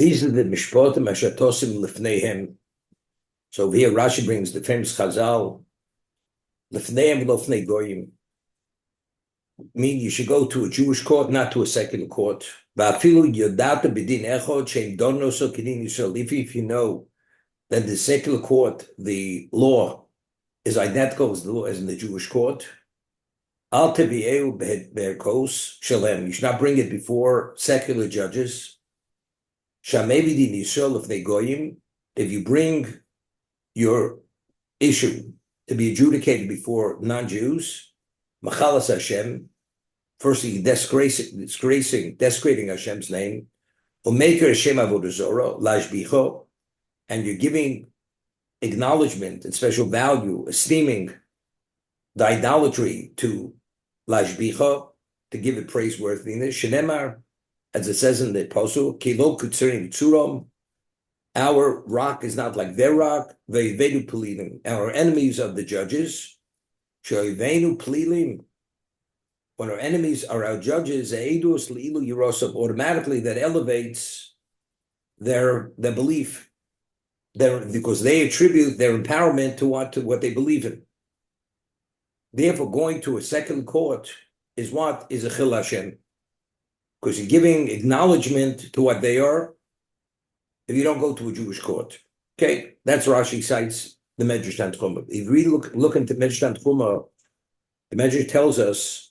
These are the mishpotim asher tosim lifneihem. So here Rashi brings the famous Chazal, lifneihem lofnei goyim. Mean you should go to a Jewish court, not to a secular court. If you know that the secular court, the law is identical as the law as in the Jewish court, you should not bring it before secular judges. If you bring your issue to be adjudicated before non-Jews, Machalas Hashem, firstly desecrating Hashem's name, Umeker Hashem Avodah Zorah, Lashbicho, and you're giving acknowledgement and special value, esteeming the idolatry to Lashbicho, to give it praiseworthiness. Shenemar, as it says in the Pasuk, Kilo Kutzerim Tzurom, our rock is not like their rock, Ve'ivenu Pelilim, our enemies of the judges, She'ivenu Pelilim, when our enemies are our judges, automatically that elevates their belief, because they attribute their empowerment to what they believe in. Therefore, going to a secular court is a chil Hashem, because you're giving acknowledgement to what they are. If you don't go to a Jewish court, okay, that's Rashi cites the Medrash Tanchuma. If we look into Medrash Tanchuma, the Medrash tells us.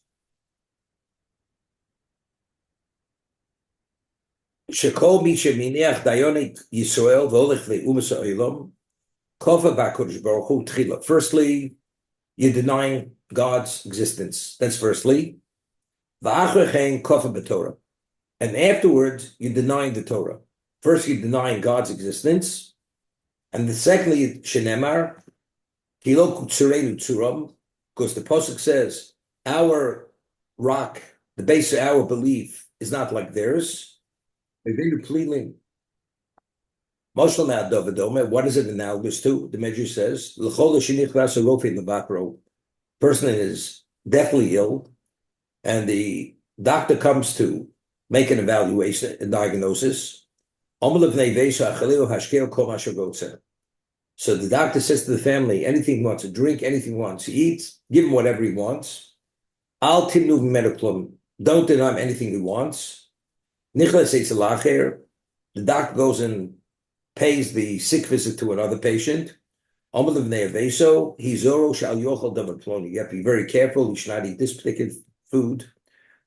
Shekol mi sheminiach dayonik Yisrael v'olech le'umas ha'olam kofa b'HaKadosh Baruch Hu tchila. Firstly, you're denying God's existence. That's firstly. V'achrechein kofa b'Torah. And afterwards, you're denying the Torah. First, you're denying God's existence. And the secondly, shenemar, kilo kutzurenu tzuram, because the Pasuk says, our rock, the base of our belief, is not like theirs. What is it analogous to? The Medrash says, person is deathly ill, and the doctor comes to make an evaluation and diagnosis. So the doctor says to the family, anything he wants to drink, anything he wants to eat, give him whatever he wants. Don't deny him anything he wants. The doctor goes and pays the sick visit to another patient. You have to be very careful. You should not eat this particular food.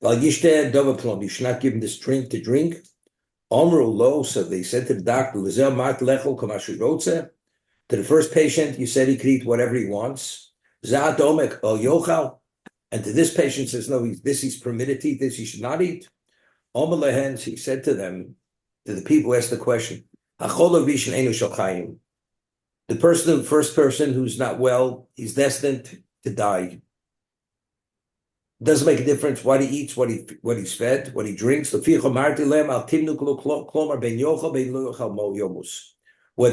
You should not give him this drink to drink. So they said to the doctor, to the first patient, you said he could eat whatever he wants. And to this patient says, no, he's permitted to eat this, he should not eat. He said to them, to the people who asked the question, the first person who's not well, he's destined to die. Doesn't make a difference what he eats, what he's fed, what he drinks. Whether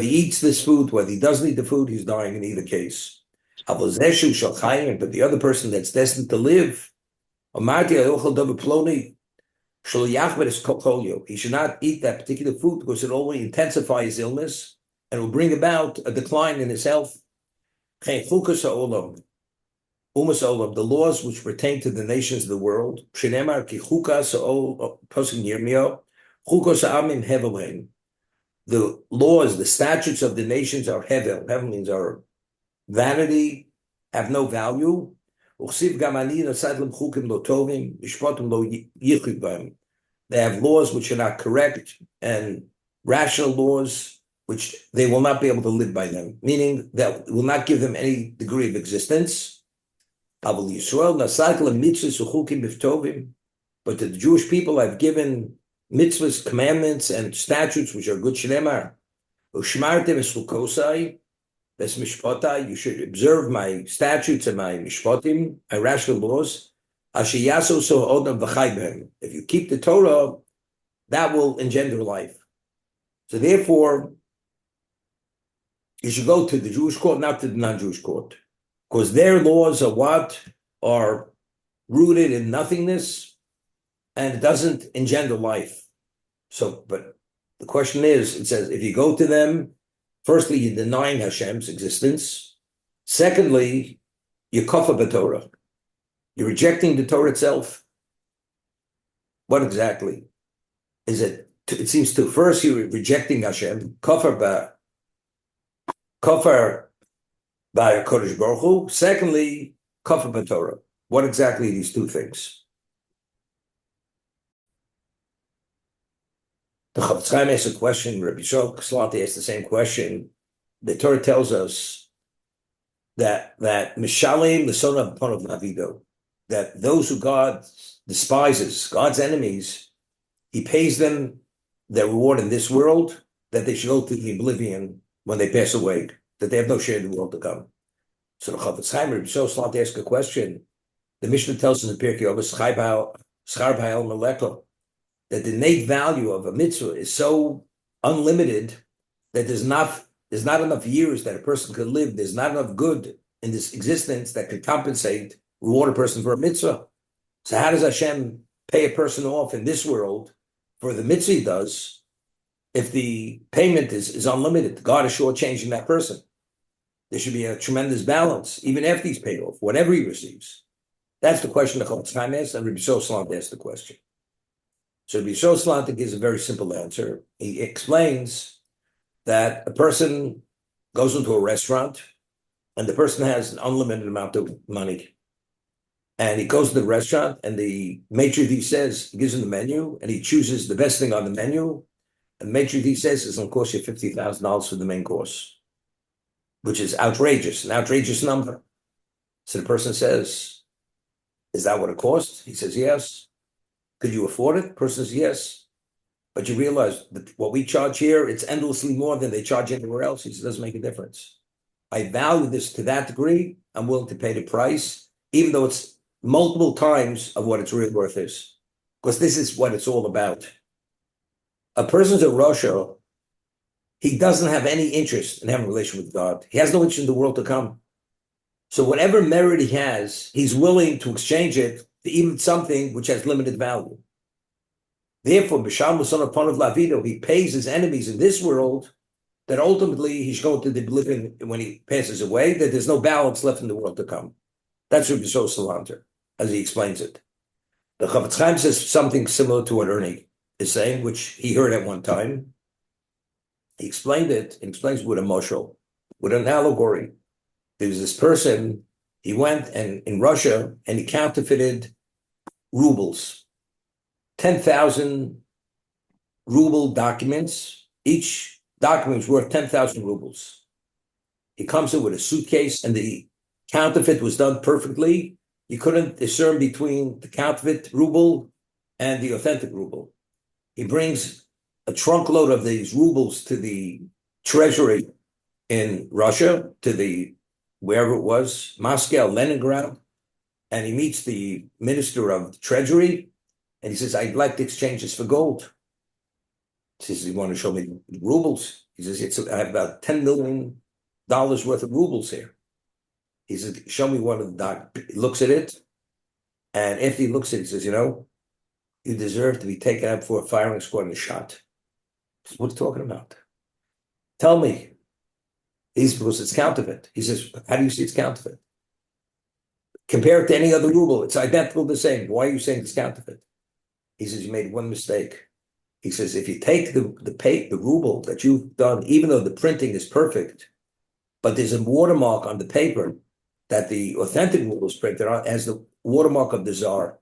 he eats this food, whether he doesn't eat the food, he's dying in either case. But the other person that's destined to live, he should not eat that particular food because it only intensifies his illness and will bring about a decline in his health. The laws which pertain to the nations of the world, the laws, the statutes of the nations are hevel. Hevel means are vanity, have no value. They have laws which are not correct and rational laws which they will not be able to live by them, meaning that will not give them any degree of existence. But to the Jewish people, I've given mitzvahs, commandments, and statutes which are good. You should observe my statutes and my mishpatim, my rational laws. If you keep the Torah, that will engender life. So therefore, you should go to the Jewish court, not to the non-Jewish court, because their laws are rooted in nothingness, and it doesn't engender life. So, but The question is, it says, if you go to them, firstly, you're denying Hashem's existence. Secondly, you're kafir b'Torah. You're rejecting the Torah itself. What exactly is it? It seems to first you're rejecting Hashem, kafir by Kodesh Baruch Hu. Secondly, kafir b'Torah. What exactly are these two things? The Chofetz Chaim asked a question. Rabbi Yisrael Kalatsky asked the same question. The Torah tells us that Mishalim, the son of Navido, that those who God despises, God's enemies, he pays them their reward in this world, that they should go to the oblivion when they pass away, that they have no share in the world to come. So the Chofetz Chaim, Rabbi Yisrael Kalatsky asked a question. The Mishnah tells us in the Pirkei Avos, Schar b'Ha'el Meleko, that the innate value of a mitzvah is so unlimited that there's not enough years that a person could live. There's not enough good in this existence that could compensate, reward a person for a mitzvah. So how does Hashem pay a person off in this world for the mitzvah he does if the payment is unlimited? God is shortchanging that person. There should be a tremendous balance, even after he's paid off, whatever he receives. That's the question the Chofetz Chaim asked, and Rabbi Yisrael asked the question. So Rabbi Yisrael gives a very simple answer. He explains that a person goes into a restaurant and the person has an unlimited amount of money. And he goes to the restaurant and the maitre d' says, he gives him the menu and he chooses the best thing on the menu. And the maitre d' says it's going to cost you $50,000 for the main course, which is an outrageous number. So the person says, is that what it costs? He says, yes. Could you afford it? The person says, yes. But you realize that what we charge here, it's endlessly more than they charge anywhere else. He says, it doesn't make a difference. I value this to that degree. I'm willing to pay the price, even though it's multiple times of what its real worth is. Because this is what it's all about. A person's a Russia, he doesn't have any interest in having a relation with God. He has no interest in the world to come. So whatever merit he has, he's willing to exchange it to even something which has limited value. Therefore, B'Sham son of Lavido, he pays his enemies in this world, that ultimately he's going to the oblivion when he passes away, that there's no balance left in the world to come. That's Rabbi Yisrael Salanter, as he explains it. The Chofetz Chaim says something similar to what Ernie is saying, which he heard at one time. He explained it, and explains with a moshel, with an allegory. There was this person, he went and in Russia and he counterfeited rubles, 10,000 ruble documents. Each document was worth 10,000 rubles. He comes in with a suitcase and the counterfeit was done perfectly. You couldn't discern between the counterfeit ruble and the authentic ruble. He brings a trunk load of these rubles to the treasury in Russia, to the wherever it was, Moscow, Leningrad, and he meets the minister of the treasury, and he says, I'd like to exchange this for gold. He says, you want to show me rubles? He says, I have about $10 million worth of rubles here. He says, show me one of the doc. He looks at it, and after he looks at it, he says, you deserve to be taken out for a firing squad and shot. He says, what are you talking about? Tell me. Because it's counterfeit. He says, how do you see it's counterfeit? Compare it to any other ruble. It's identical the same. Why are you saying it's counterfeit? He says, you made one mistake. He says, if you take the ruble that you've done, even though the printing is perfect, but there's a watermark on the paper that the authentic ruble is printed on as the watermark of the czar.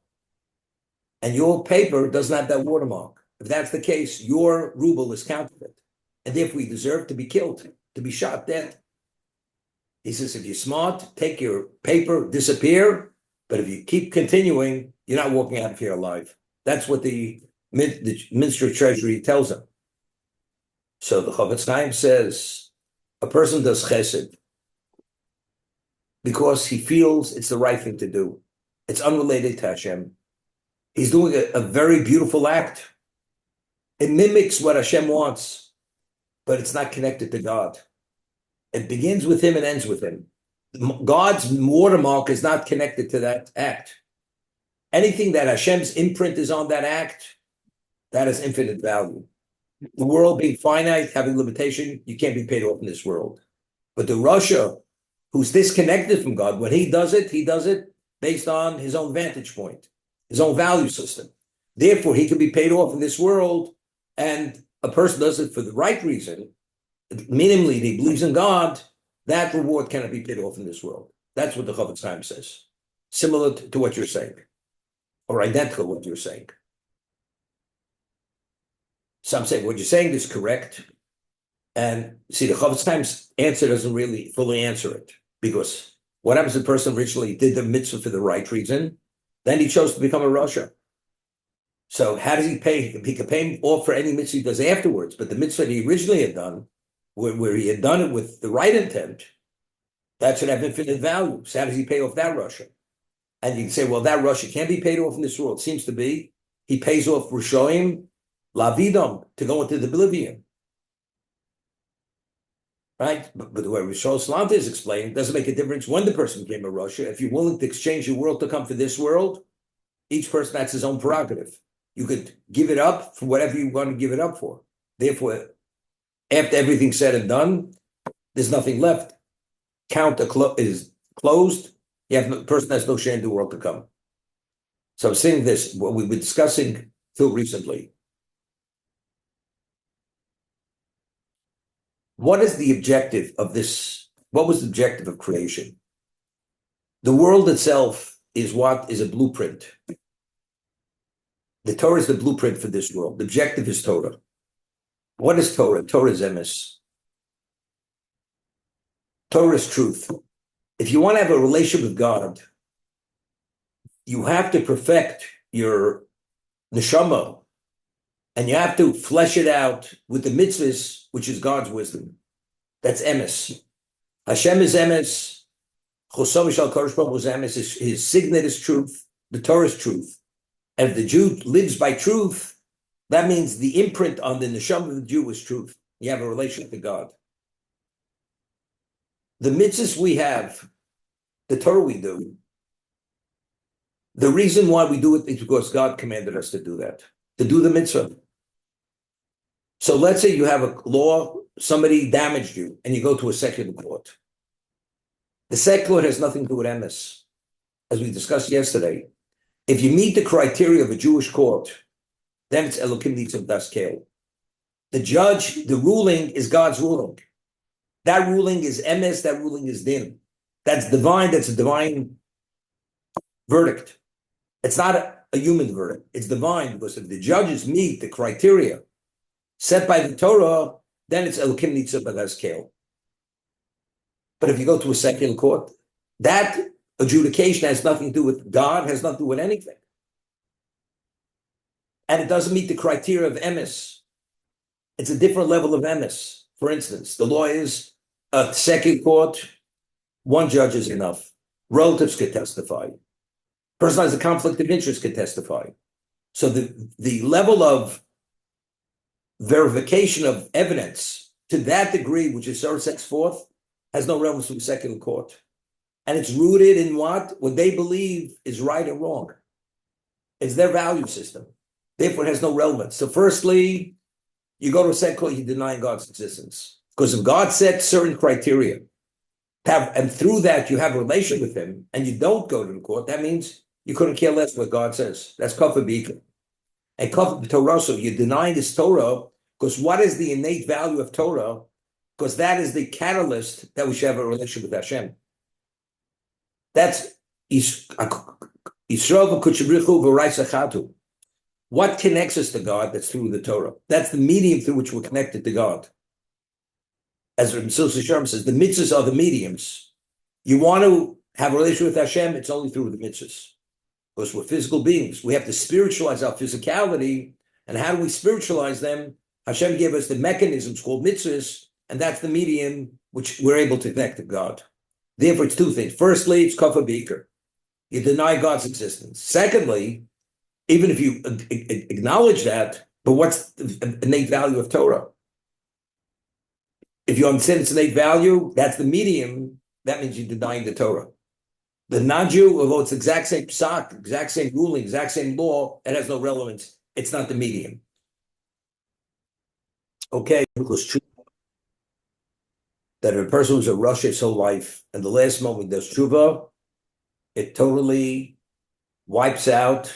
And your paper doesn't have that watermark. If that's the case, your ruble is counterfeit. And therefore you deserve to be killed, to be shot dead. He says, if you're smart, take your paper, disappear. But if you keep continuing, you're not walking out of here alive. That's what the Minister of Treasury tells him. So the Chofetz Chaim says, a person does chesed because he feels it's the right thing to do. It's unrelated to Hashem. He's doing a very beautiful act. It mimics what Hashem wants, but it's not connected to God. It begins with him and ends with him. God's watermark is not connected to that act. Anything that Hashem's imprint is on that act, that has infinite value. The world being finite, having limitation, you can't be paid off in this world. But the Russia, who's disconnected from God, when he does it based on his own vantage point, his own value system. Therefore, he can be paid off in this world, and a person does it for the right reason, minimally, he believes in God, that reward cannot be paid off in this world. That's what the Chavetz says. Similar to what you're saying, or identical to what you're saying. Some say what you're saying is correct. And see, the Chavetz answer doesn't really fully answer it. Because what happens if the person originally did the mitzvah for the right reason, then he chose to become a Rasha. So how does he pay? He can pay him off for any mitzvah he does afterwards, but the mitzvah that he originally had done, where he had done it with the right intent, that should have infinite value. So how does he pay off that Rasha? And you can say, well, that Rasha can't be paid off in this world. It seems to be. He pays off Rishoim, Lavidom, to go into the oblivion. Right? But the way Rishon Slanta is explained, doesn't make a difference when the person became a Rasha. If you're willing to exchange your world to come for this world, each person has his own prerogative. You could give it up for whatever you want to give it up for. Therefore, after everything's said and done, there's nothing left. Count is closed. The person has no share in the world to come. So I'm saying this, what we've been discussing till recently. What is the objective of this? What was the objective of creation? The world itself is what is a blueprint. The Torah is the blueprint for this world. The objective is Torah. What is Torah? Torah is emes. Torah is truth. If you want to have a relationship with God, you have to perfect your neshama, and you have to flesh it out with the mitzvahs, which is God's wisdom. That's emes. Hashem is emes. Chosom Shal Kodesh Baruch Hu is emes. His signet is truth. The Torah is truth. And if the Jew lives by truth, that means the imprint on the neshama of the Jew is truth. You have a relationship with God. The mitzvahs we have, the Torah we do, the reason why we do it is because God commanded us to do that, to do the mitzvah. So let's say you have a law, somebody damaged you, and you go to a secular court. The secular court has nothing to do with emes, as we discussed yesterday. If you meet the criteria of a Jewish court, then it's Elokim Nitzim Das Kel. The judge, the ruling is God's ruling. That ruling is emes, that ruling is din. That's divine, that's a divine verdict. It's not a human verdict, it's divine, because if the judges meet the criteria set by the Torah, then it's Elokim Nitzim Das Kel. But if you go to a secular court, that adjudication has nothing to do with God, has nothing to do with anything. And it doesn't meet the criteria of emes. It's a different level of emes. For instance, the law is a second court, one judge is enough. Relatives could testify. Person has a conflict of interest could testify. So the level of verification of evidence to that degree, which is Torah sets forth, has no relevance to the secular court. And it's rooted in what they believe is right and wrong. It's their value system. Therefore, it has no relevance. So firstly, you go to a secular court, you're denying God's existence. Because if God set certain criteria, and through that you have a relation with him, and you don't go to the court, that means you couldn't care less what God says. That's kafir b'ikr. And kafir b'torah, so you're denying this Torah, because what is the innate value of Torah? Because that is the catalyst that we should have a relationship with Hashem. That's Yisrael v'kutshabrichu v'raisachatu. What connects us to God? That's through the Torah. That's the medium through which we're connected to God. As Rav Kalatsky says, the mitzvahs are the mediums. You want to have a relationship with Hashem, it's only through the mitzvahs. Because we're physical beings. We have to spiritualize our physicality. And how do we spiritualize them? Hashem gave us the mechanisms called mitzvahs, and that's the medium which we're able to connect to God. Therefore, it's two things. Firstly, it's kafir b'ikr. You deny God's existence. Secondly, even if you acknowledge that, but what's the innate value of Torah? If you understand its innate value, that's the medium, that means you're denying the Torah. The non-Jew, although it's the exact same psak, exact same ruling, exact same law, it has no relevance. It's not the medium. Okay, because true that if a person was a rush his whole life and the last moment does tshuva, it totally wipes out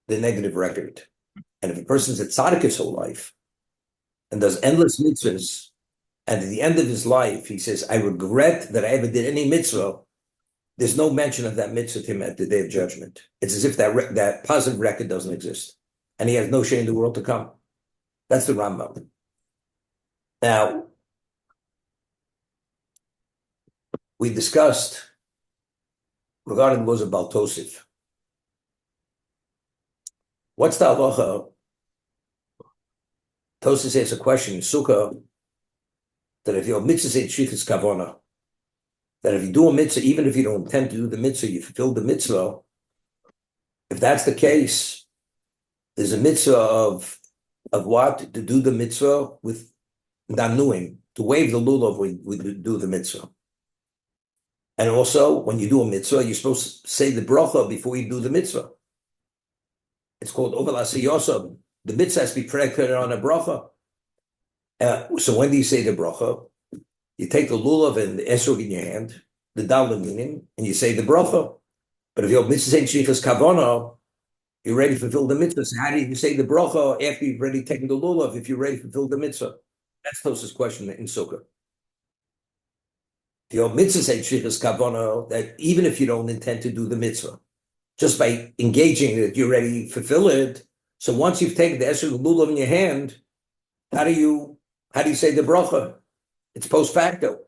the negative record. And if a person's a tzaddik his whole life and does endless mitzvahs, and at the end of his life, he says, I regret that I ever did any mitzvah, there's no mention of that mitzvah to him at the day of judgment. It's as if that positive record doesn't exist. And he has no shame in the world to come. That's the Rambam. Now, we discussed regarding the laws of Baal Tosif. What's the halacha? Tosif asks a question in Sukkah that if your mitzvah is shlichus kavona, that if you do a mitzvah, even if you don't intend to do the mitzvah, you fulfill the mitzvah. If that's the case, there's a mitzvah of what? To do the mitzvah with danuim, to wave the lulav when we do the mitzvah. And also, when you do a mitzvah, you're supposed to say the bracha before you do the mitzvah. It's called ovelas yosab. The mitzvah has to be predicated on a bracha. So when do you say the bracha? You take the lulav and the esrog in your hand, the dalim meaning, and you say the bracha. But if your mitzvah saying shlichus kavana, you're ready to fulfill the mitzvah. So how do you say the bracha after you've already taken the lulav if you're ready to fulfill the mitzvah? That's Tos's question in Sukkah. If your mitzvah saying shlichus kavana, that even if you don't intend to do the mitzvah, just by engaging it, you're ready to fulfill it. So once you've taken the esrog lulav in your hand, how do you say the bracha? It's post facto.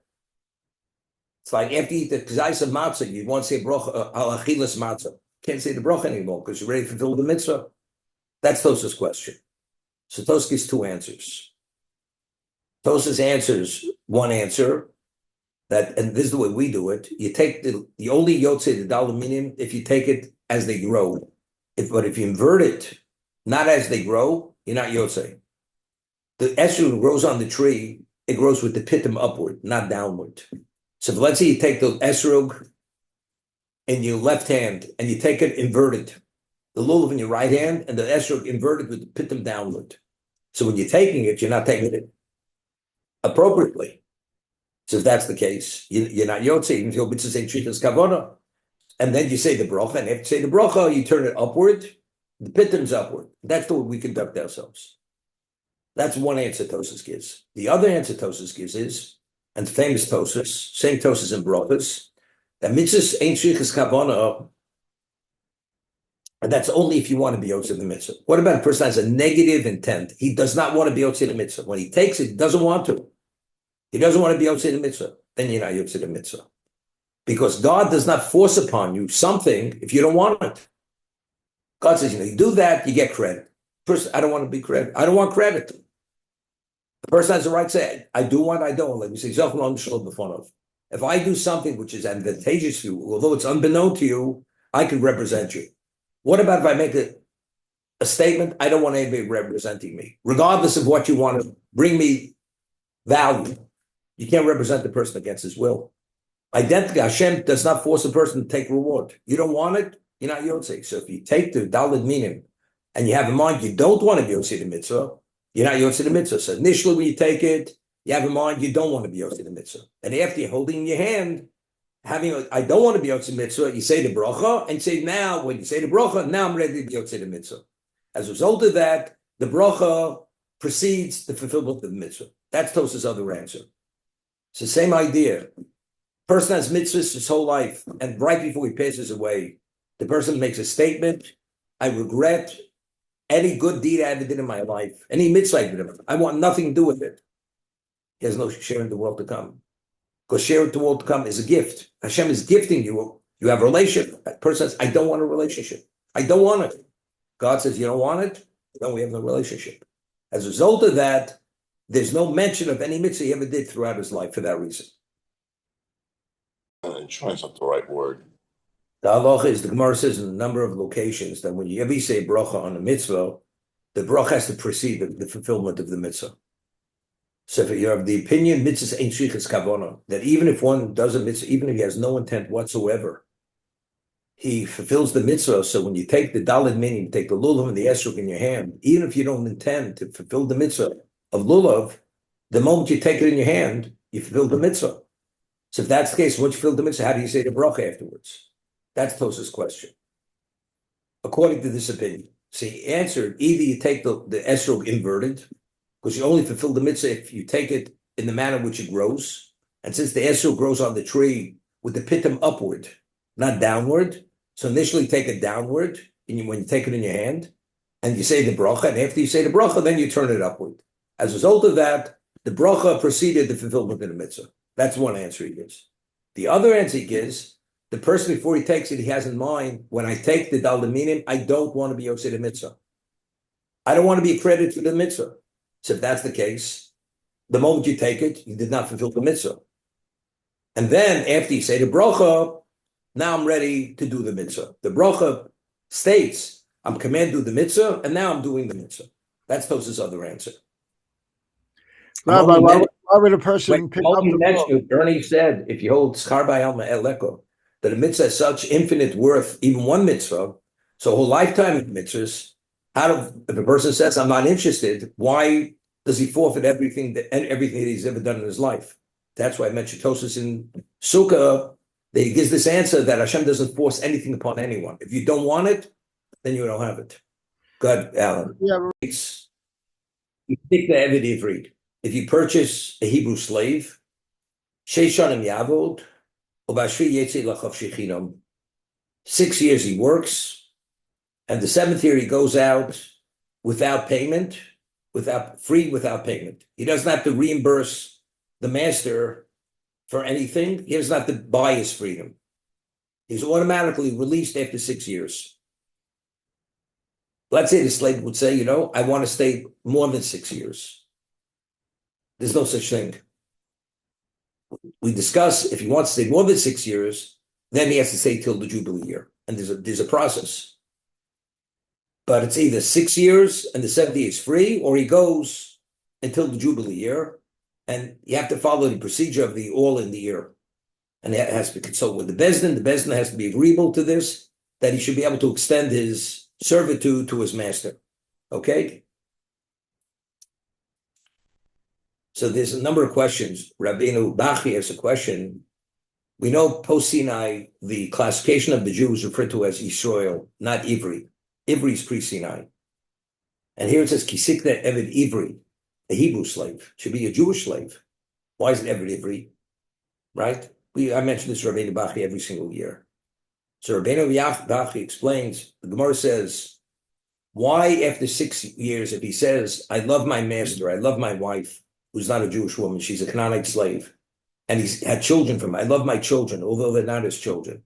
It's like after you eat the kazais of matzah, you want to say bracha al achilas matzah. Can't say the bracha anymore because you're ready to fulfill the mitzvah. That's Tos's question. So Tos gives two answers. Tos's answers one answer that, and this is the way we do it. You take the only yotze, the dalim minim, if you take it as they grow. But if you invert it, not as they grow, you're not yotze. The esrog grows on the tree. It grows with the pitim upward, not downward. So let's say you take the esrog in your left hand and you take it inverted, the lulav in your right hand and the esrog inverted with the pitim downward. So when you're taking it, you're not taking it appropriately. So if that's the case, you're not yotze, even if your mitzvah saying shlichus kavana. And then you say the bracha, and after you say the bracha, you turn it upward, the pitim's upward. That's the way we conduct ourselves. That's one answer Tosas gives. The other answer Tosas gives is, and famous Tosas, same Tosas in brachas, that mitzvahs ain't shlichus kavana, and that's only if you want to be yotze the mitzvah. What about a person who has a negative intent? He does not want to be yotze the mitzvah. When he takes it, he doesn't want to. He doesn't want to be yotze the mitzvah. Then you're not yotze the mitzvah. Because God does not force upon you something if you don't want it. God says, you do that, you get credit. First, I don't want to be credit. I don't want credit. The person has the right to say, I do want, I don't. Like we say, if I do something which is advantageous to you, although it's unbeknown to you, I can represent you. What about if I make a statement, I don't want anybody representing me, regardless of what you want to bring me value. You can't represent the person against his will. Identity, Hashem does not force a person to take reward. You don't want it, you're not yotze. So if you take the daled minim and you have in mind you don't want to be yotze the mitzvah, you're not yotze the mitzvah. So initially when you take it, you have in mind you don't want to be yotze the mitzvah. And after you're holding in your hand, I don't want to be yotze the mitzvah, you say the bracha, and say now, when you say the bracha, now I'm ready to be yotze the mitzvah. As a result of that, the bracha precedes the fulfillment of the mitzvah. That's Tos's other answer. It's the same idea. Person has mitzvahs his whole life, and right before he passes away, the person makes a statement, I regret any good deed I ever did in my life, any mitzvah I did. I want nothing to do with it. He has no share in the world to come. Because share in the world to come is a gift. Hashem is gifting you. You have a relationship. That person says, I don't want a relationship. I don't want it. God says, you don't want it? Then we have no relationship. As a result of that, there's no mention of any mitzvah he ever did throughout his life for that reason. Insurance not the right word. The halacha is, the Gemara says in a number of locations that when you ever say bracha on a mitzvah, the bracha has to precede the fulfillment of the mitzvah. So if you have the opinion, mitzvahs ain't shlichus kavana, that even if one does a mitzvah, even if he has no intent whatsoever, he fulfills the mitzvah. So when you take the daled minim, take the lulav and the esrog in your hand, even if you don't intend to fulfill the mitzvah, of lulav, the moment you take it in your hand, you fulfill the mitzvah. So if that's the case, once you fulfill the mitzvah, how do you say the bracha afterwards? That's Tos's question. According to this opinion. So he answered, either you take the esrog inverted, because you only fulfill the mitzvah if you take it in the manner in which it grows. And since the esrog grows on the tree with the pitum upward, not downward, so initially take it downward when you take it in your hand, and you say the bracha, and after you say the bracha, then you turn it upward. As a result of that, the bracha preceded the fulfillment of the mitzvah. That's one answer he gives. The other answer he gives, the person before he takes it, he has in mind, when I take the daldaminim, I don't want to be yosei the mitzvah. I don't want to be accredited for the mitzvah. So if that's the case, the moment you take it, you did not fulfill the mitzvah. And then after you say the bracha, now I'm ready to do the mitzvah. The bracha states, I'm commanded to do the mitzvah, and now I'm doing the mitzvah. That's Tos's other answer. Rabbi, why would a person pick up the book? Bernie said, if you hold schar b'alma eleko, that a mitzvah has such infinite worth, even one mitzvah, so a whole lifetime of mitzvahs, if a person says, I'm not interested, why does he forfeit everything that he's ever done in his life? That's why I mentioned Tosas in Sukkah, that he gives this answer that Hashem doesn't force anything upon anyone. If you don't want it, then you don't have it. Good, Alan. Yeah. You pick the Eved Ivrit. If you purchase a Hebrew slave, Sheishanim Yavod, 6 years he works, and the 7th year he goes out without payment, without payment. He doesn't have to reimburse the master for anything. He doesn't have to buy his freedom. He's automatically released after 6 years. Let's say the slave would say, I want to stay more than 6 years. There's no such thing. We discuss if he wants to stay more than 6 years, then he has to stay till the Jubilee year. And there's a process. But it's either 6 years and the 7th year is free, or he goes until the Jubilee year, and you have to follow the procedure of the all in the year. And it has to be consulted with the Bezdin. The Bezdin has to be agreeable to this, that he should be able to extend his servitude to his master. Okay? So there's a number of questions. Rabbeinu Bachi has a question. We know post-Sinai, the classification of the Jews referred to as Yisrael, not Ivri. Ivri is pre-Sinai. And here it says, Kisikne Eved Ivri, a Hebrew slave, should be a Jewish slave. Why is it Eved Ivri? Right? I mention this to Rabbeinu Bachi every single year. So Rabbeinu Bachi explains, the Gemara says, why after 6 years, if he says, I love my master, I love my wife, who's not a Jewish woman, she's a Canaanite slave, and he's had children from her. I love my children, although they're not his children.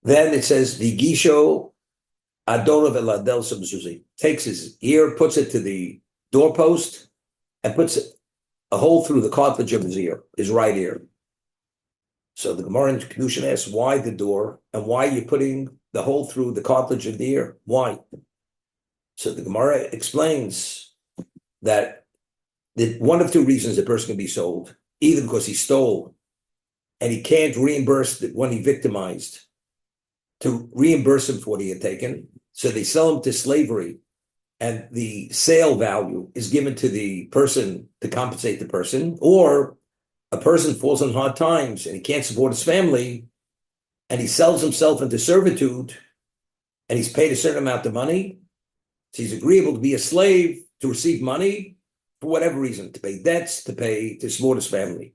Then it says, Vigisho Adorov Eladel Subzuzi, takes his ear, puts it to the doorpost, and puts a hole through the cartilage of his ear, his right ear. So the Gemara in Kedushin asks, why the door, and why are you putting the hole through the cartilage of the ear? Why? So the Gemara explains that one of two reasons a person can be sold, either because he stole and he can't reimburse the one he victimized to reimburse him for what he had taken, so they sell him to slavery, and the sale value is given to the person to compensate the person, or a person falls on hard times and he can't support his family, and he sells himself into servitude, and he's paid a certain amount of money, so he's agreeable to be a slave, to receive money, for whatever reason, to pay debts, to support his family.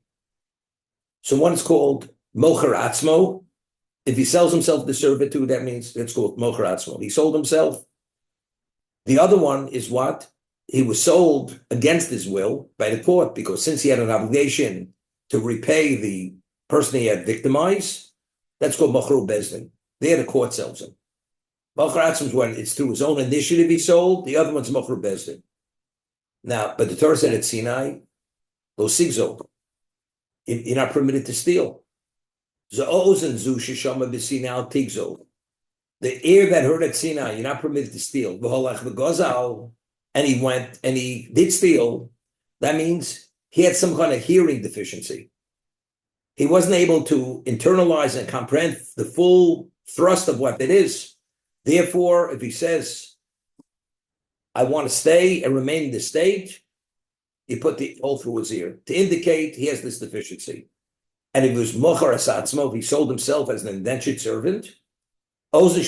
So one is called Mocher Atzmo. If he sells himself to servitude, that means it's called Mocher Atzmo. He sold himself. The other one is what? He was sold against his will by the court, because since he had an obligation to repay the person he had victimized, that's called Mocher Bezdin. There the court sells him. Mocher Atzmo is when it's through his own initiative he sold. The other one's Mocher Bezdin. Now, but the Torah said at Sinai, lo sigzol, you're not permitted to steal. The ear that heard at Sinai, you're not permitted to steal. And he went and he did steal. That means he had some kind of hearing deficiency. He wasn't able to internalize and comprehend the full thrust of what it is. Therefore, if he says, I want to stay and remain in the state, you put the hole through his ear to indicate he has this deficiency. And if it was mochar asatzmo, he sold himself as an indentured servant. With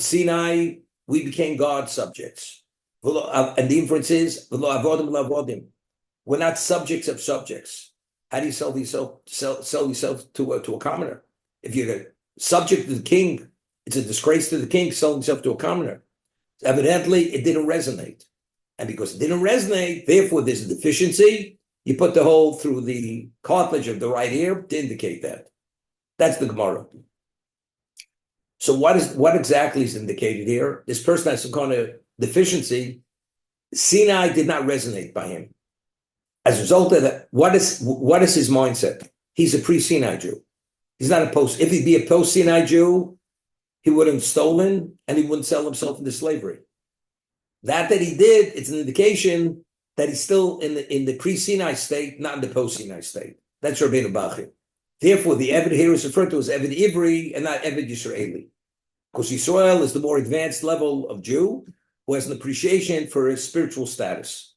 Sinai, we became God's subjects. And the inference is, we're not subjects of subjects. How do you sell yourself to a commoner? If you're a subject to the king, it's a disgrace to the king selling himself to a commoner. Evidently, it didn't resonate. And because it didn't resonate, therefore there's a deficiency. You put the hole through the cartilage of the right ear to indicate that. That's the Gemara. So what exactly is indicated here? This person has some kind of deficiency. Sinai did not resonate by him. As a result of that, what is his mindset? He's a pre-Sinai Jew. He's not a post. If he'd be a post-Sinai Jew, he wouldn't have stolen and he wouldn't sell himself into slavery. That he did, it's an indication that he's still in the pre-Sinai state, not in the post-Sinai state. That's Rabbeinu Bachir. Therefore, the Eved here is referred to as Eved Ivri and not Eved Yisraeli. Because Yisrael is the more advanced level of Jew who has an appreciation for his spiritual status.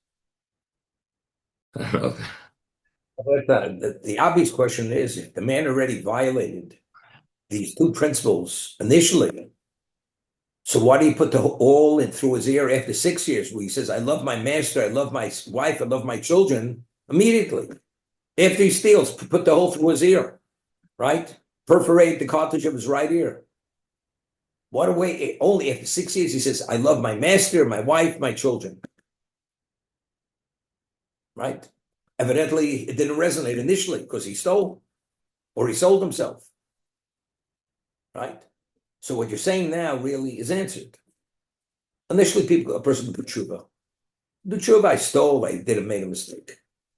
But the obvious question is, if the man already violated these two principles initially, so why do you put the all in through his ear after 6 years where he says, I love my master, I love my wife, I love my children, immediately? After he steals, put the hole through his ear, right? Perforate the cartilage of his right ear. What a way, only after 6 years he says, I love my master, my wife, my children. Right? Evidently, it didn't resonate initially because he stole or he sold himself. Right? So what you're saying now really is answered. Initially, a person would do tshuva. Do tshuva, I stole, I did made a mistake.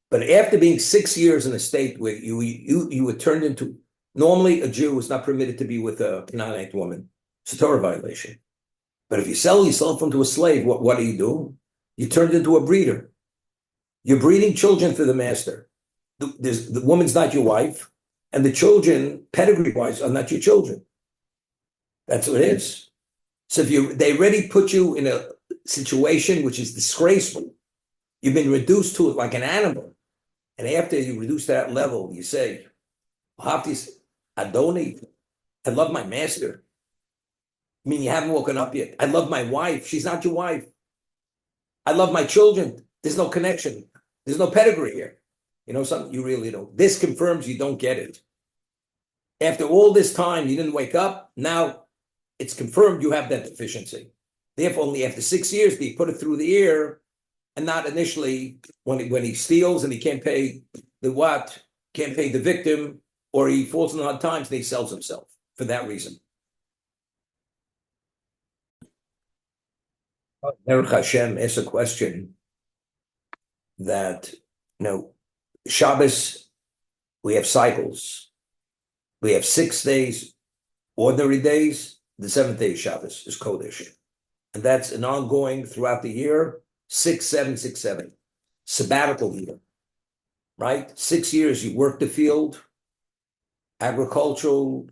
But after being 6 years in a state where you were turned into, normally a Jew is not permitted to be with a Canaanite woman. It's a Torah violation. But if you sell yourself into a slave, what do? You turned into a breeder. You're breeding children for the master. The woman's not your wife, and the children, pedigree-wise, are not your children. That's what it is. So if they already put you in a situation which is disgraceful, you've been reduced to it like an animal, and after you reduce to that level, you say, Haftis, Adoni, I love my master. I mean, you haven't woken up yet. I love my wife. She's not your wife. I love my children. There's no connection. There's no pedigree here. You know something? You really don't. This confirms you don't get it. After all this time, you didn't wake up. Now it's confirmed you have that deficiency. Therefore, only after 6 years do you put it through the ear, and not initially when he steals and he can't pay can't pay the victim, or he falls in hard times and he sells himself for that reason. Baruch Hashem asks a question that, Shabbos, we have cycles. We have 6 days, ordinary days. The 7th day of Shabbos is Kodesh. And that's an ongoing throughout the year, 6, 7, 6, 7. Sabbatical year, right? 6 years you work the field, agricultural,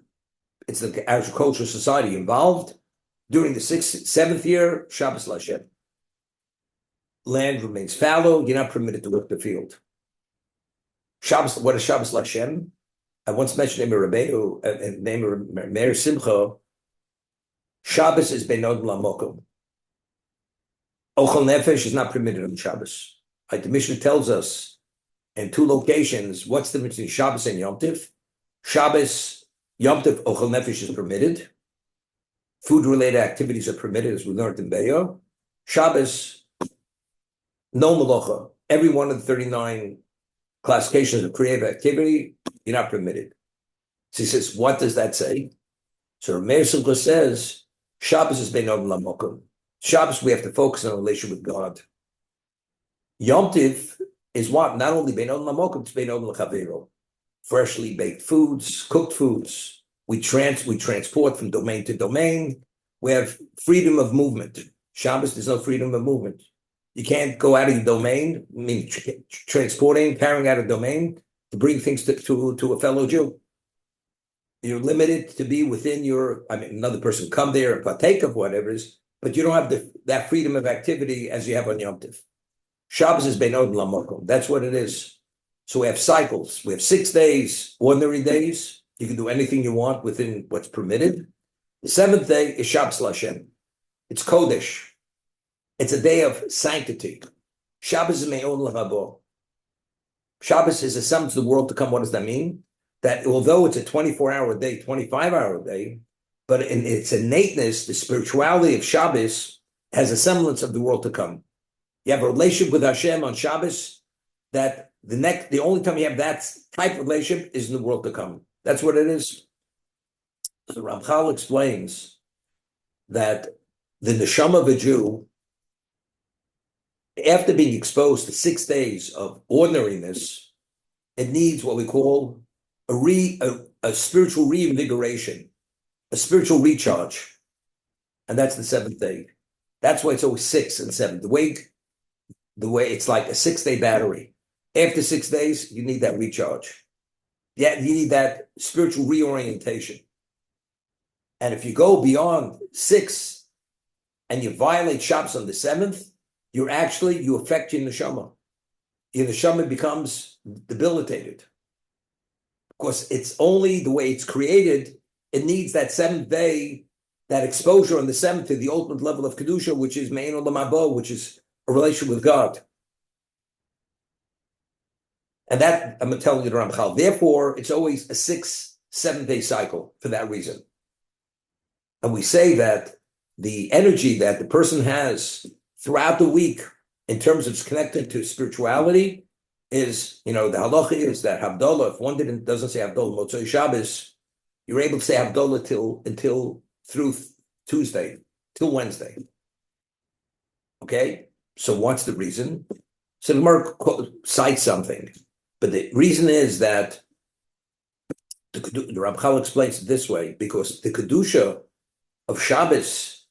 it's the agricultural society involved. During the 7th year, Shabbos Lashem. Land remains fallow, you're not permitted to work the field. Shabbos, what is Shabbos Lashem? I once mentioned in Rabbeinu, name of Meir Simcha, Shabbos is Benod Lamokum. Ochel Nefesh is not permitted on Shabbos. Like the Mishnah tells us in 2 locations, what's the difference between Shabbos and Yom Tiv? Shabbos, Yom Tiv, Ochel Nefesh is permitted. Food-related activities are permitted, as we learned in Be'yo. Shabbos, no malacha. Every one of the 39 classifications of creative activity, you're not permitted. So he says, what does that say? So Meir Simcha says, Shabbos is Benod Lamokum. Shabbos, we have to focus on a relation with God. Yom Tiv is what? Not only Benod Lamokum, it's Benod L'Chavero. Freshly baked foods, cooked foods. We transport from domain to domain. We have freedom of movement. Shabbos, there's no freedom of movement. You can't go out of your domain, transporting, carrying out a domain to bring things to a fellow Jew. You're limited to be within another person come there and partake of whatever it is, but you don't have that freedom of activity as you have on Yom Tov. Shabbos is Bein Odin Lamokom. That's what it is. So we have cycles. We have 6 days, ordinary days. You can do anything you want within what's permitted. The 7th day is Shabbos Lashem. It's Kodesh. It's a day of sanctity. Shabbos is Me'on L'Habo. Shabbos is a summons to the world to come. What does that mean? That although it's a 24-hour day, 25-hour day, but in its innateness, the spirituality of Shabbos has a semblance of the world to come. You have a relationship with Hashem on Shabbos that the only time you have that type of relationship is in the world to come. That's what it is. So Rav Kalatsky explains that the neshama of a Jew, after being exposed to 6 days of ordinariness, it needs what we call a spiritual reinvigoration, a spiritual recharge. And that's the 7th day. That's why it's always 6 and 7. The way it's like a 6-day battery. After 6 days, you need that recharge. Yeah, you need that spiritual reorientation. And if you go beyond 6 and you violate Shabbos on the 7th, you affect your neshama. Your neshama becomes debilitated. Of course, it's only the way it's created. It needs that 7th day, that exposure on the 7th to the ultimate level of Kedusha, which is Me'en Olam Habo, which is a relation with God. And that, I'm telling you the Ramchal. Therefore, it's always a 6-7 day cycle for that reason. And we say that the energy that the person has throughout the week in terms of its connected to spirituality is, the halacha is that Havdalah, if one doesn't say Havdalah Motzei Shabbos, you're able to say Havdalah until through Tuesday, till Wednesday. Okay? So what's the reason? So the Gemara cites something. But the reason is that the Rav Kalatsky explains it this way, because the Kedusha of Shabbos,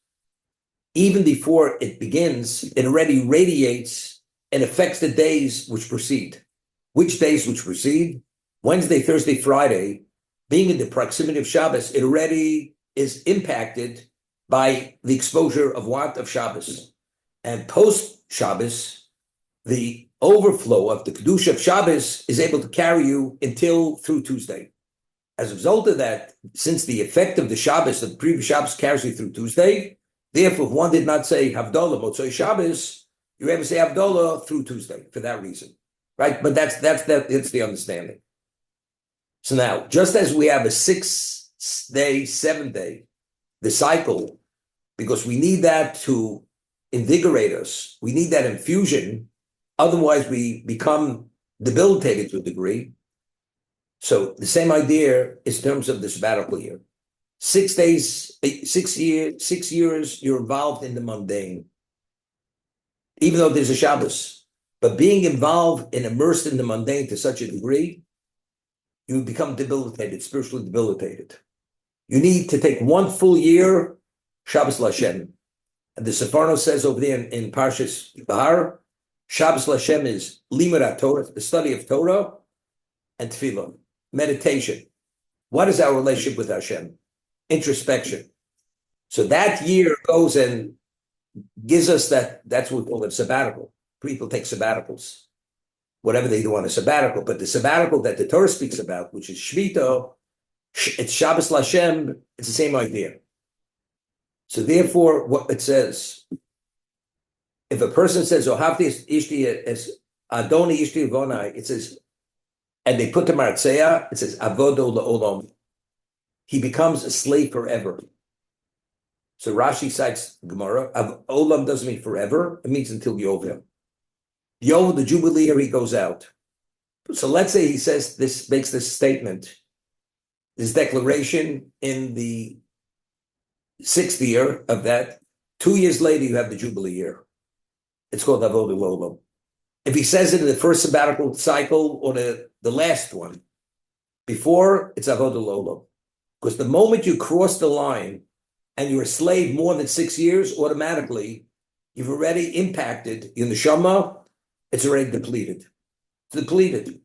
even before it begins, it already radiates and affects the days which precede. Which days which precede? Wednesday, Thursday, Friday, being in the proximity of Shabbos, it already is impacted by the exposure of what? Of Shabbos. And post-Shabbos, the overflow of the Kedusha of Shabbos is able to carry you through Tuesday. As a result of that, since the effect of the Shabbos, of the previous Shabbos, carries you through Tuesday, therefore, if one did not say Havdalah, Motzei Shabbos, you're able to say Havdalah through Tuesday for that reason, right? But that's the understanding. So now, just as we have a 6-day, 7-day, the cycle, because we need that to invigorate us, we need that infusion. Otherwise, we become debilitated to a degree. So the same idea is in terms of the sabbatical year. 6 days, 6 years, you're involved in the mundane, even though there's a Shabbos. But being involved and immersed in the mundane to such a degree, you become debilitated, spiritually debilitated. You need to take 1 full year, Shabbos Lashem. And the Sefarno says over there in Parshas Bahar, Shabbos Lashem is Limud Torah, the study of Torah, and Tefillah, meditation. What is our relationship with Hashem? Introspection. So that year goes and gives us that's what we call a sabbatical. People take sabbaticals, whatever they do on a sabbatical. But the sabbatical that the Torah speaks about, which is Shvita, it's Shabbos Lashem, it's the same idea. So therefore, what it says, if a person says, Ohavti Ishti as Adoni Ishti Vonai, it says, and they put the Maratzeya, it says, Avodo La'olam. He becomes a slave forever. So Rashi cites Gemara. Olam doesn't mean forever. It means until Yovel. Yovel, the Jubilee year, he goes out. So let's say he says this, makes this statement, this declaration in the 6th year of that. 2 years later, you have the Jubilee year. It's called Avodah Olam. If he says it in the first sabbatical cycle or the last one, before, it's Avodah Olam. Because the moment you cross the line and you're a slave more than 6 years, automatically, you've already impacted your neshama. It's already depleted. It's depleted.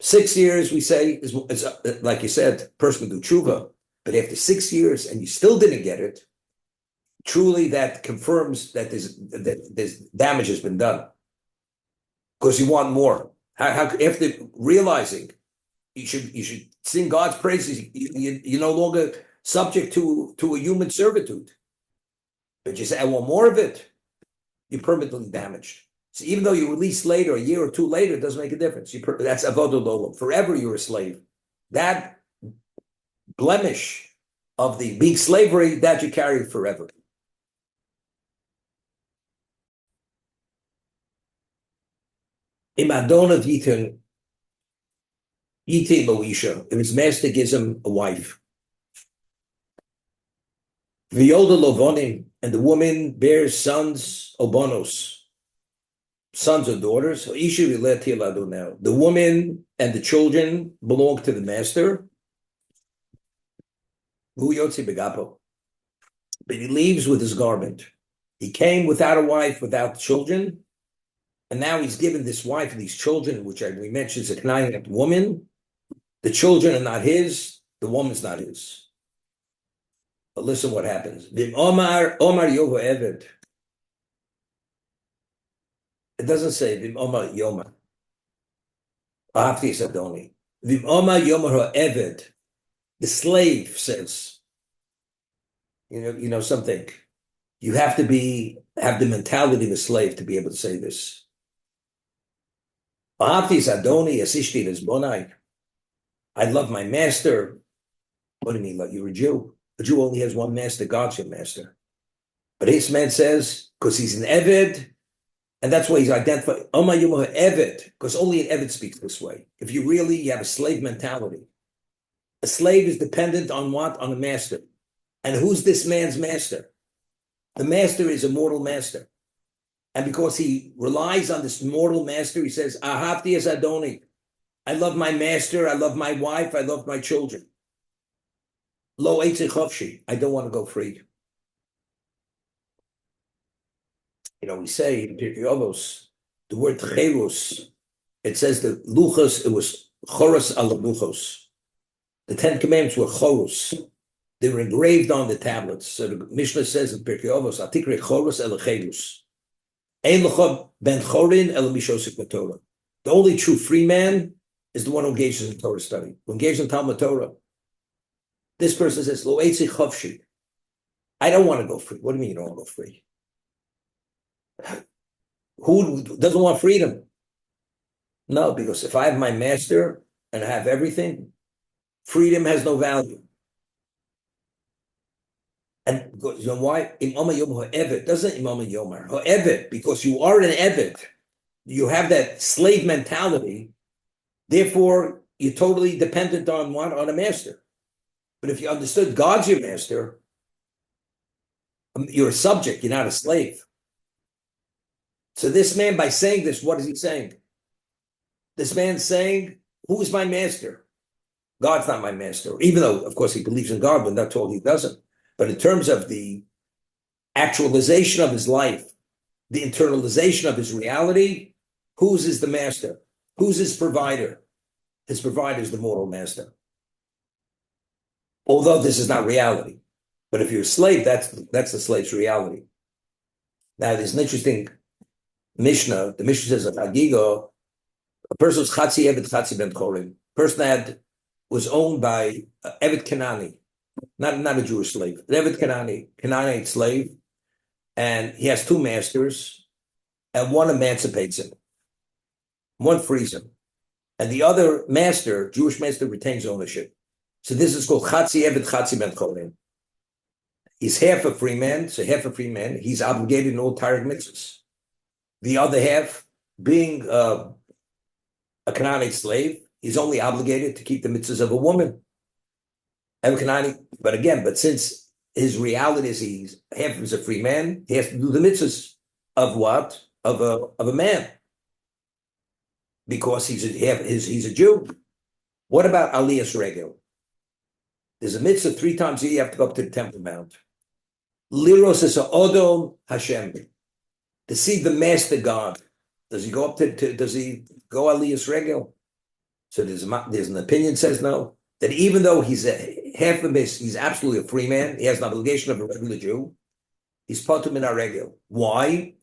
6 years, we say, is like you said, person do tshuva. But after 6 years and you still didn't get it, truly that confirms that there's damage has been done. Because you want more. How after realizing you should sing God's praises, you're no longer subject to a human servitude. But you say, I want more of it, you're permanently damaged. So even though you release later, a year or two later, it doesn't make a difference. That's avodah lolam. Forever you're a slave. That blemish of the being slavery, that you carry forever. Im Adonai Yitin lo isha, if his master gives him a wife. V'yoda lovonim, and the woman bears sons, obonos, sons or daughters. So isha v'leti l'adonai. The woman and the children belong to the master. V'hu yotzi begapo, but he leaves with his garment. He came without a wife, without children. And now he's given this wife and these children, which we mentioned is a Canaanite woman. The children are not his, the woman's not his. But listen what happens. Vim Omar Yovo Eved. It doesn't say Vim Omar Yoma. Ahafti Sadoni. Vim Omar Yomar Eved. The slave says, you know something. You have to have the mentality of a slave to be able to say this. I love my master. What do you mean? You're a Jew. A Jew only has one master. God's your master. But this man says, because he's an Eved, and that's why he's identified. Eved, because only an Eved speaks this way. If you have a slave mentality, a slave is dependent on what? On a master. And who's this man's master? The master is a mortal master. And because he relies on this mortal master, he says, Ahavti es Adoni. I love my master, I love my wife, I love my children. Lo eitzi chofshi. I don't want to go free. We say in Pirkei Avos, the word cherus, it says that luchos, it was choros ala luchos. The 10 Commandments were choros. They were engraved on the tablets. So the Mishnah says in Pirkei Avos, Atikre choros el cherus. The only true free man is the one who engages in Torah study, who engages in Talmud Torah. This person says, Lo eitzi chofshi. I don't want to go free. What do you mean you don't want to go free? Who doesn't want freedom? No, because if I have my master and I have everything, freedom has no value. And you know why? Imam Yom Ha'eved doesn't Imam Yomar Ha'eved, because you are an Eved. You have that slave mentality. Therefore, you're totally dependent on what? On a master. But if you understood God's your master, you're a subject, you're not a slave. So this man, by saying this, what is he saying? This man's saying, who is my master? God's not my master. Even though, of course, he believes in God, but that's all he doesn't. But in terms of the actualization of his life, the internalization of his reality, whose is the master? Who's his provider? His provider is the mortal master. Although this is not reality. But if you're a slave, that's the slave's reality. Now, there's an interesting Mishnah. The Mishnah says of Hagigo, a person was Chatzi Eved Chatzi Ben Chorim. Person was owned by Eved Kanani. Not a Jewish slave. Eved Kanani, Canaanite slave, and he has 2 masters, and one emancipates him, one frees him, and the other master, Jewish master, retains ownership. So this is called Chatzi Eved Chatzi Ben Cholim. He's half a free man, he's obligated in all Torah mitzvahs. The other half, being a Canaanite slave, he's only obligated to keep the mitzvahs of a woman. But since his reality is he's half is a free man, he has to do the mitzvahs of what? Of a man. Because he's a Jew. What about Aliyas Regel? There's a mitzvah 3 times a year you have to go up to the Temple Mount. Liros is Odom Hashem. To see the master God. Does he go up does he go Aliyas Regel? So there's an opinion says no, that even though he's he's absolutely a free man, he has an obligation of a regular Jew, he's potum in our regular. Why?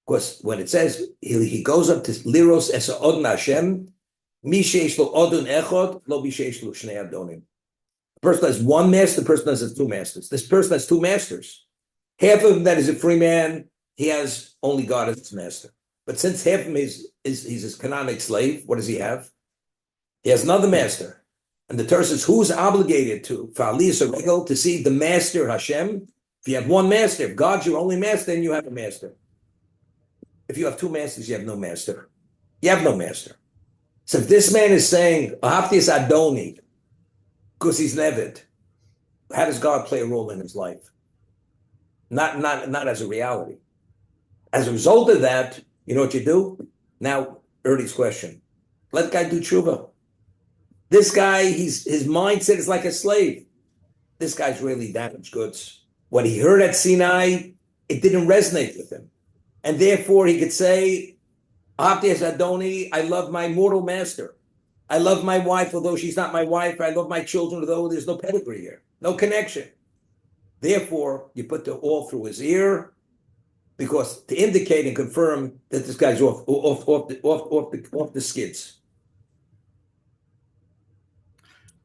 Because when it says he goes up to liros esa odin Hashem, mi sheish lo odin echod, lo mi sheish lo shnei adonim. The person has one master, the person has two masters. This person has two masters. Half of him that is a free man, he has only God as his master. But since half of him is he's his canonic slave, what does he have? He has another master. And the Torah says, who's obligated to, for aliyas regel, to see the master Hashem? If you have one master, if God's your only master, then you have a master. If you have two masters, you have no master. You have no master. So if this man is saying, Ahaftis Adoni, because he's Nevid, how does God play a role in his life? Not as a reality. As a result of that, you know what you do? Now, Ernie's question. Let the guy do tshuva. This guy, his mindset is like a slave. This guy's really damaged goods. What he heard at Sinai, it didn't resonate with him. And therefore he could say, Avdi Adoni, I love my mortal master. I love my wife, although she's not my wife. I love my children, although there's no pedigree here, no connection. Therefore, you put the all through his ear, because to indicate and confirm that this guy's off the skids.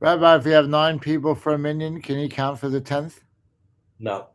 Rabbi, if you have 9 people for a minyan, can you count for the 10th? No.